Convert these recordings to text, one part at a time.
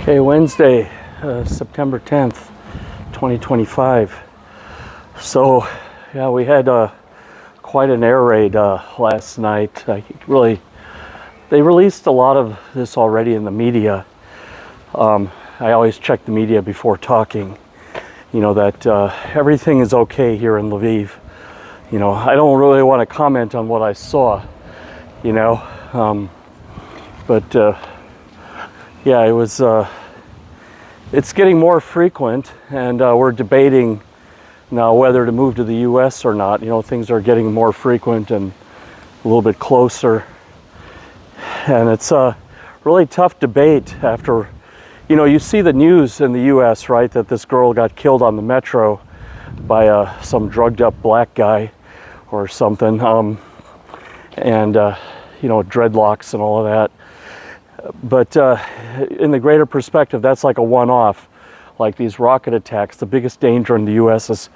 Okay, Wednesday, September 10th, 2025. So, yeah, we had quite an air raid last night. They released a lot of this already in the media. I always check the media before talking, that everything is okay here in Lviv. I don't really want to comment on what I saw, but yeah, it's getting more frequent, and we're debating now whether to move to the U.S. or not. Things are getting more frequent and a little bit closer, and it's a really tough debate after, you see the news in the U.S., right, that this girl got killed on the metro by some drugged up black guy or something, and dreadlocks and all of that. But in the greater perspective, that's like a one-off. Like these rocket attacks, the biggest danger in the U.S. is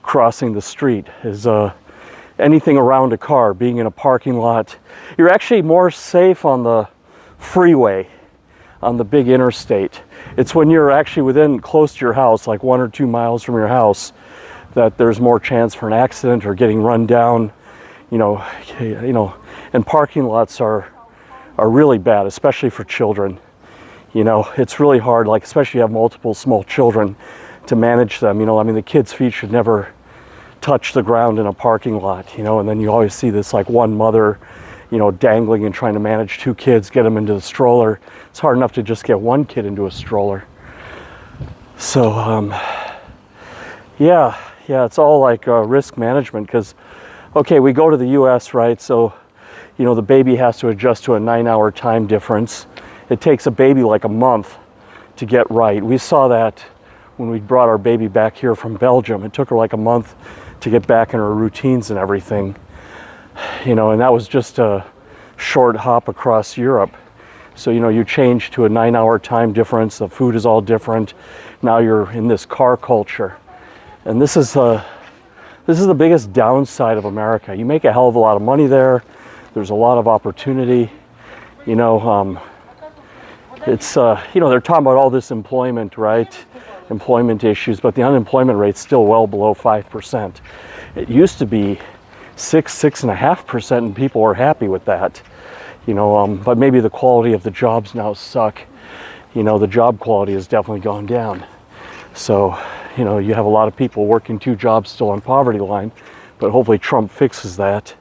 crossing the street, is anything around a car, being in a parking lot. You're actually more safe on the freeway, on the big interstate. It's when you're actually within close to your house, like 1 or 2 miles from your house, that there's more chance for an accident or getting run down. And parking lots are really bad, especially for children. It's really hard, like especially if you have multiple small children, to manage them. The kids' feet should never touch the ground in a parking lot, and then you always see this like one mother, dangling and trying to manage 2 kids, get them into the stroller. It's hard enough to just get 1 kid into a stroller. So, yeah, it's all like risk management, because, okay, we go to the U.S., right? So, the baby has to adjust to a 9-hour time difference. It takes a baby like a month to get right. We saw that when we brought our baby back here from Belgium. It took her like a month to get back in her routines and everything. And that was just a short hop across Europe. So, you change to a 9-hour time difference. The food is all different. Now you're in this car culture. And this is the biggest downside of America. You make a hell of a lot of money there. There's a lot of opportunity. It's, they're talking about all this employment, right? Employment issues, but the unemployment rate's still well below 5%. It used to be 6.5%, and people were happy with that. But maybe the quality of the jobs now suck. The job quality has definitely gone down. So, you have a lot of people working 2 jobs still on poverty line, but hopefully Trump fixes that.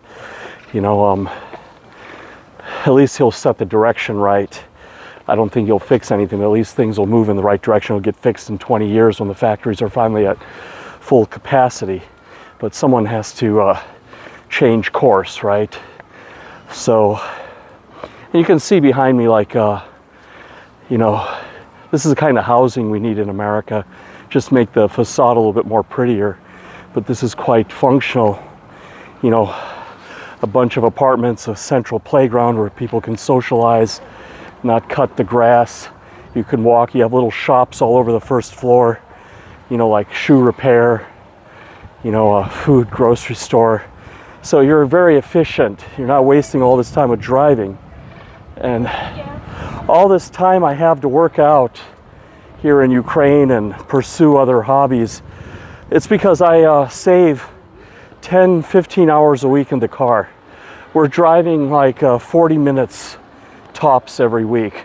At least he'll set the direction right. I don't think he'll fix anything, but at least things will move in the right direction. It'll get fixed in 20 years when the factories are finally at full capacity. But someone has to change course, right? So, you can see behind me, like, this is the kind of housing we need in America. Just make the facade a little bit more prettier. But this is quite functional. A bunch of apartments, a central playground where people can socialize, not cut the grass. You can walk. You have little shops all over the first floor, like shoe repair, a food grocery store. So you're very efficient. You're not wasting all this time with driving. And all this time I have to work out here in Ukraine and pursue other hobbies, it's because I save 10, 15 hours a week in the car. We're driving like 40 minutes tops every week.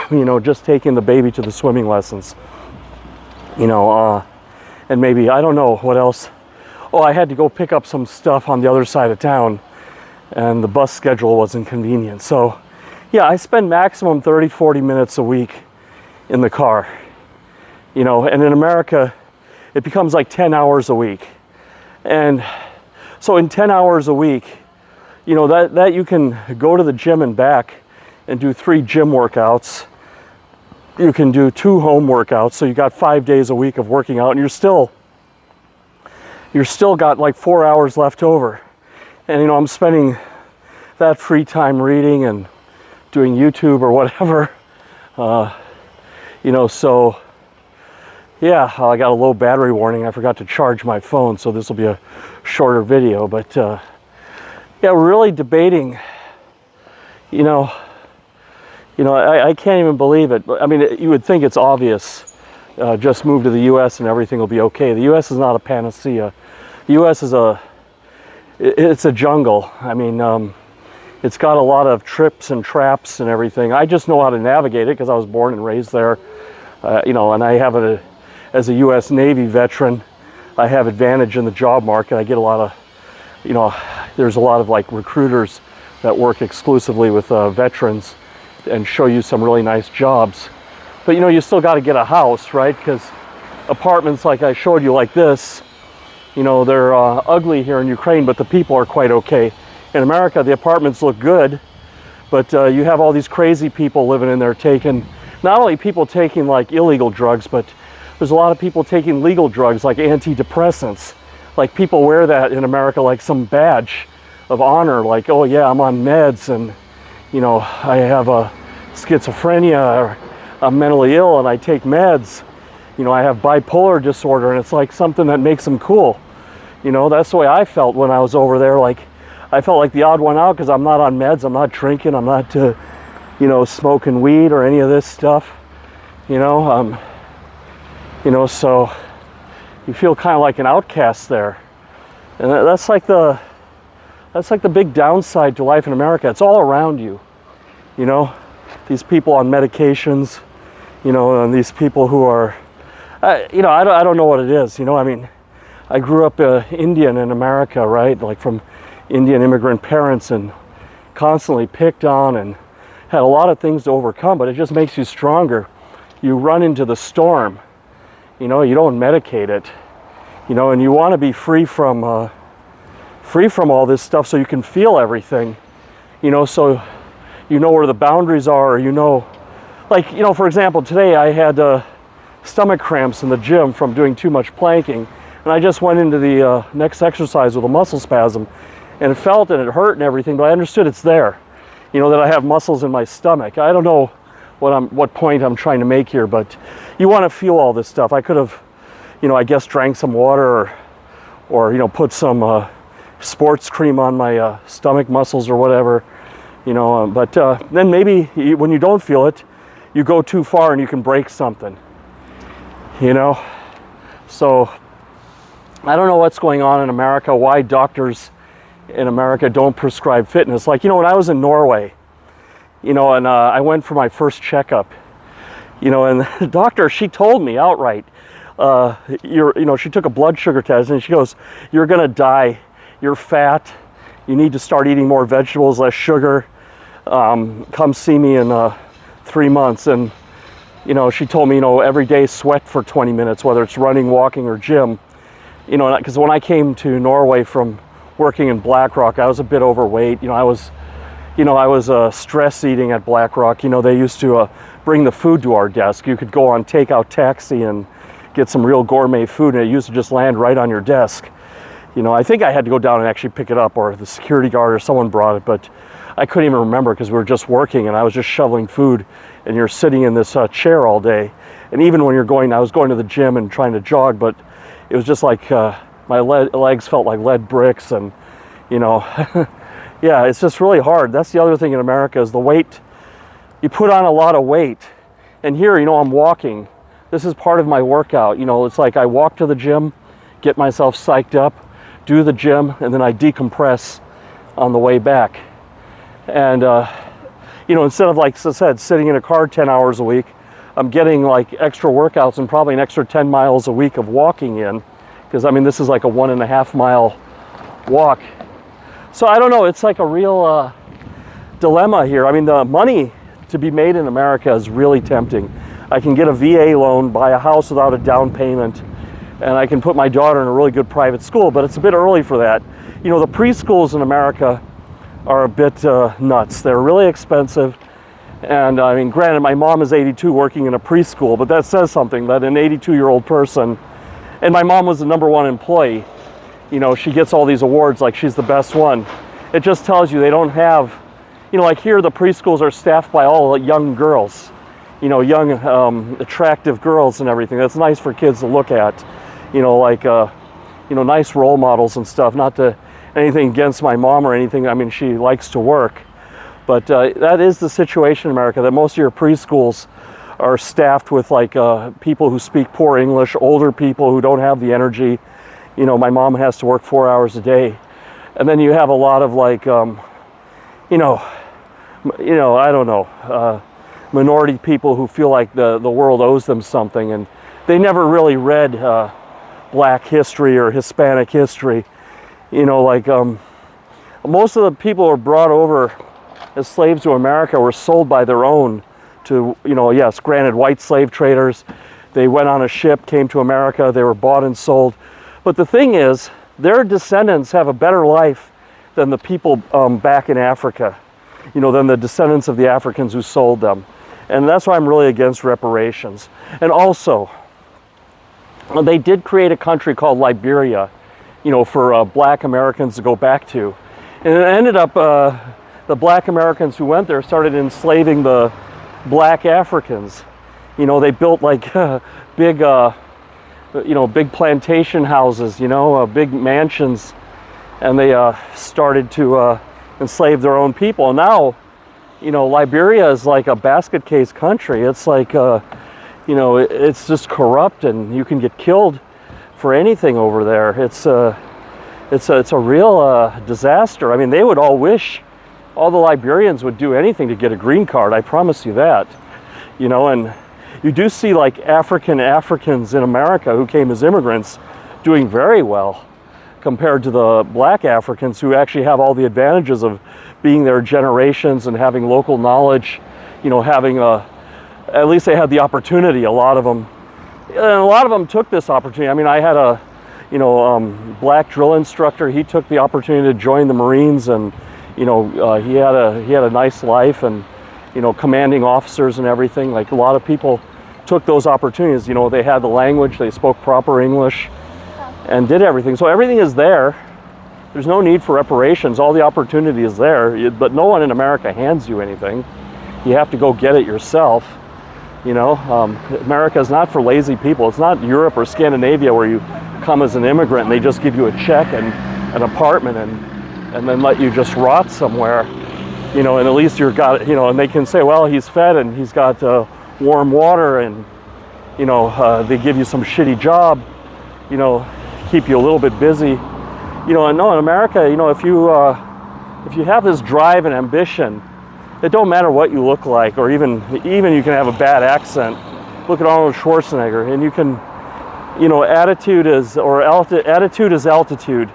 Just taking the baby to the swimming lessons. And maybe, I don't know what else. Oh, I had to go pick up some stuff on the other side of town, and the bus schedule wasn't convenient. So, yeah, I spend maximum 30, 40 minutes a week in the car. And in America, it becomes like 10 hours a week. And so in 10 hours a week, that you can go to the gym and back and do 3 gym workouts. You can do 2 home workouts. So you got 5 days a week of working out, and you're still got like 4 hours left over. And, I'm spending that free time reading and doing YouTube or whatever. So yeah, I got a low battery warning. I forgot to charge my phone, so this will be a shorter video. But yeah, we're really debating, You know, I can't even believe it. I mean, you would think it's obvious. Just move to the U.S. and everything will be okay. The U.S. is not a panacea. The U.S. is it's a jungle. I mean, it's got a lot of trips and traps and everything. I just know how to navigate it because I was born and raised there. You know, and I have as a U.S. Navy veteran, I have advantage in the job market. I get a lot of, you know, there's a lot of like recruiters that work exclusively with veterans and show you some really nice jobs. But you know, you still got to get a house, right? Because apartments like I showed you like this, you know, they're ugly here in Ukraine, but the people are quite okay. In America, the apartments look good, but you have all these crazy people living in there taking, not only people taking like illegal drugs, but there's a lot of people taking legal drugs like antidepressants. Like people wear that in America like some badge of honor, like, oh yeah, I'm on meds and, you know, I have a schizophrenia or I'm mentally ill and I take meds. You know, I have bipolar disorder, and it's like something that makes them cool. You know, that's the way I felt when I was over there. Like, I felt like the odd one out because I'm not on meds, I'm not drinking, I'm not, you know, smoking weed or any of this stuff. You know, so you feel kind of like an outcast there, and that's like the big downside to life in America. It's all around you. You know, these people on medications. You know, and these people who are, you know, I don't know what it is. You know, I mean, I grew up Indian in America, right? Like from Indian immigrant parents, and constantly picked on and had a lot of things to overcome, but it just makes you stronger. You run into the storm, you know, you don't medicate it, you know, and you want to be free from all this stuff so you can feel everything, you know, so you know where the boundaries are, or you know, like, you know, for example, today I had stomach cramps in the gym from doing too much planking, and I just went into the next exercise with a muscle spasm, and it felt and it hurt and everything, but I understood it's there, you know, that I have muscles in my stomach. I don't know what point I'm trying to make here, but you want to feel all this stuff. I could have, you know, I guess drank some water or you know, put some sports cream on my stomach muscles or whatever, you know, but then maybe when you don't feel it, you go too far and you can break something, you know. So I don't know what's going on in America, why doctors in America don't prescribe fitness. Like, you know, when I was in Norway, you know, and I went for my first checkup, you know, and the doctor, she told me outright, you know, she took a blood sugar test and she goes, you're gonna die, you're fat, you need to start eating more vegetables, less sugar, come see me in 3 months. And you know, she told me, you know, every day sweat for 20 minutes, whether it's running, walking, or gym. You know, because when I came to Norway from working in BlackRock, I was a bit overweight. You know, I was stress eating at BlackRock. You know, they used to bring the food to our desk. You could go on takeout taxi and get some real gourmet food, and it used to just land right on your desk. You know, I think I had to go down and actually pick it up, or the security guard or someone brought it, but I couldn't even remember because we were just working and I was just shoveling food, and you're sitting in this chair all day. And even when I was going to the gym and trying to jog, but it was just like my legs felt like lead bricks, and you know, yeah, it's just really hard. That's the other thing in America is the weight. You put on a lot of weight, and here, you know, I'm walking. This is part of my workout. You know, it's like I walk to the gym, get myself psyched up, do the gym, and then I decompress on the way back. And you know, instead of, like I said, sitting in a car 10 hours a week, I'm getting like extra workouts and probably an extra 10 miles a week of walking in, because I mean, this is like a 1.5 mile walk. So I don't know, it's like a real dilemma here. I mean, the money to be made in America is really tempting. I can get a VA loan, buy a house without a down payment, and I can put my daughter in a really good private school, but it's a bit early for that. You know, the preschools in America are a bit nuts. They're really expensive. And I mean, granted, my mom is 82 working in a preschool, but that says something, that an 82-year-old person, and my mom was the #1 employee, you know, she gets all these awards like she's the best one. It just tells you they don't have, you know, like here the preschools are staffed by all young girls, you know, young attractive girls and everything. That's nice for kids to look at, you know, like, you know, nice role models and stuff. Not to anything against my mom or anything. I mean, she likes to work. But that is the situation in America, that most of your preschools are staffed with like people who speak poor English, older people who don't have the energy. You know, my mom has to work 4 hours a day. And then you have a lot of like, I don't know, minority people who feel like the world owes them something, and they never really read black history or Hispanic history. You know, like most of the people who were brought over as slaves to America were sold by their own to, you know, yes, granted, white slave traders. They went on a ship, came to America, they were bought and sold. But the thing is, their descendants have a better life than the people back in Africa, you know, than the descendants of the Africans who sold them. And that's why I'm really against reparations. And also, they did create a country called Liberia, you know, for black Americans to go back to. And it ended up, the black Americans who went there started enslaving the black Africans. You know, they built like big, big plantation houses, you know, big mansions, and they started to enslave their own people. And now, you know, Liberia is like a basket case country. It's like, it's just corrupt, and you can get killed for anything over there. It's a real disaster. I mean, they would all wish, all the Liberians would do anything to get a green card. I promise you that. You know, and you do see like Africans in America who came as immigrants doing very well compared to the black Africans who actually have all the advantages of being there generations and having local knowledge, you know, at least they had the opportunity, a lot of them. And a lot of them took this opportunity. I mean, I had a, black drill instructor. He took the opportunity to join the Marines, and, you know, he had a nice life, and, you know, commanding officers and everything. Like, a lot of people took those opportunities. You know, they had the language, they spoke proper English, and did everything. So everything is there. There's no need for reparations. All the opportunity is there, but no one in America hands you anything. You have to go get it yourself. You know, America is not for lazy people. It's not Europe or Scandinavia where you come as an immigrant and they just give you a check and an apartment and then let you just rot somewhere. You know, and at least and they can say, well, he's fed and he's got warm water, and, you know, they give you some shitty job, you know, keep you a little bit busy. You know, and no, in America, you know, if you have this drive and ambition, it don't matter what you look like, or even you can have a bad accent. Look at Arnold Schwarzenegger, and you can, you know, attitude is altitude,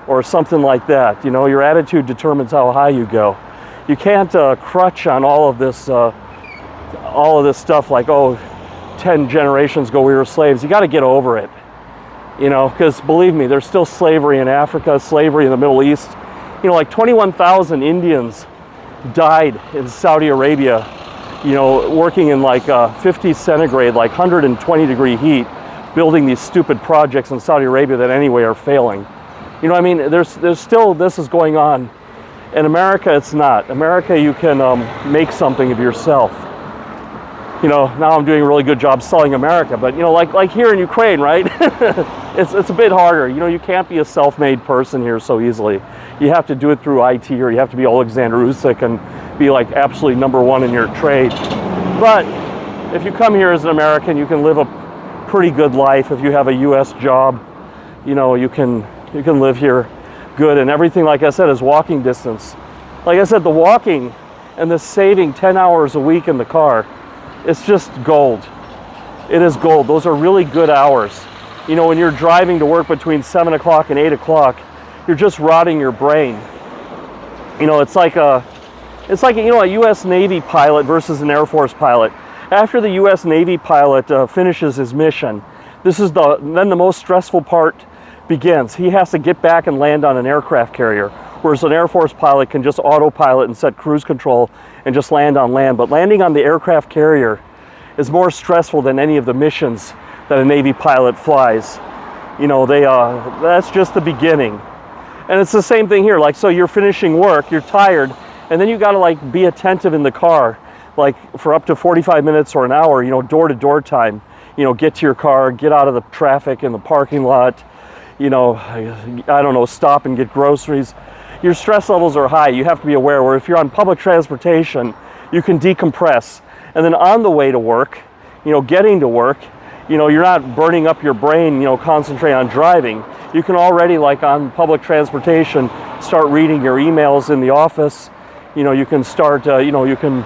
or something like that. You know, your attitude determines how high you go. You can't crutch on all of this stuff like, oh, 10 generations ago we were slaves. You got to get over it. You know, because believe me, there's still slavery in Africa, slavery in the Middle East. You know, like 21,000 Indians died in Saudi Arabia, you know, working in like 50 centigrade, like 120 degree heat, building these stupid projects in Saudi Arabia that anyway are failing. You know, I mean, there's still, this is going on. In America, it's not. America, you can make something of yourself. You know, now I'm doing a really good job selling America, but, you know, like here in Ukraine, right? it's a bit harder. You know, you can't be a self-made person here so easily. You have to do it through IT, or you have to be Alexander Usyk and be like absolutely number one in your trade. But if you come here as an American, you can live a pretty good life. If you have a U.S. job, you know, you can live here good, and everything, like I said, is walking distance. Like I said, the walking and the saving 10 hours a week in the car, it's just gold. It is gold. Those are really good hours. You know, when you're driving to work between 7 o'clock and 8 o'clock, you're just rotting your brain. You know, it's like a U.S. Navy pilot versus an Air Force pilot. After the U.S. Navy pilot finishes his mission, then the most stressful part begins. He has to get back and land on an aircraft carrier, whereas an Air Force pilot can just autopilot and set cruise control and just land on land. But landing on the aircraft carrier is more stressful than any of the missions that a Navy pilot flies. You know, that's just the beginning. And it's the same thing here. Like, so you're finishing work, you're tired, and then you got to like be attentive in the car, like for up to 45 minutes or an hour, you know, door-to-door time. You know, get to your car, get out of the traffic in the parking lot, you know, I don't know, stop and get groceries. your stress levels are high. You have to be aware, where if you're on public transportation, you can decompress. And then on the way to work, getting to work, you're not burning up your brain, concentrate on driving. You can already, like on public transportation, start reading your emails in the office. You can start, you can,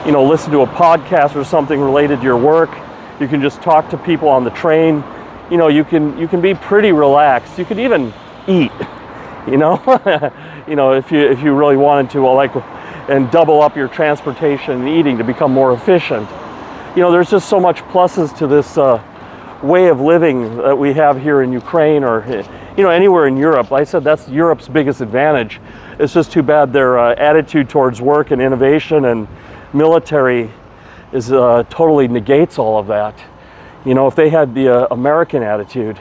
listen to a podcast or something related to your work. You can just talk to people on the train. You can be pretty relaxed. You could even eat, if you really wanted to, and double up your transportation and eating to become more efficient. There's just so much pluses to this way of living that we have here in Ukraine, or anywhere in Europe. Like I said, that's Europe's biggest advantage. It's just too bad their attitude towards work and innovation and military is totally negates all of that. If they had the American attitude,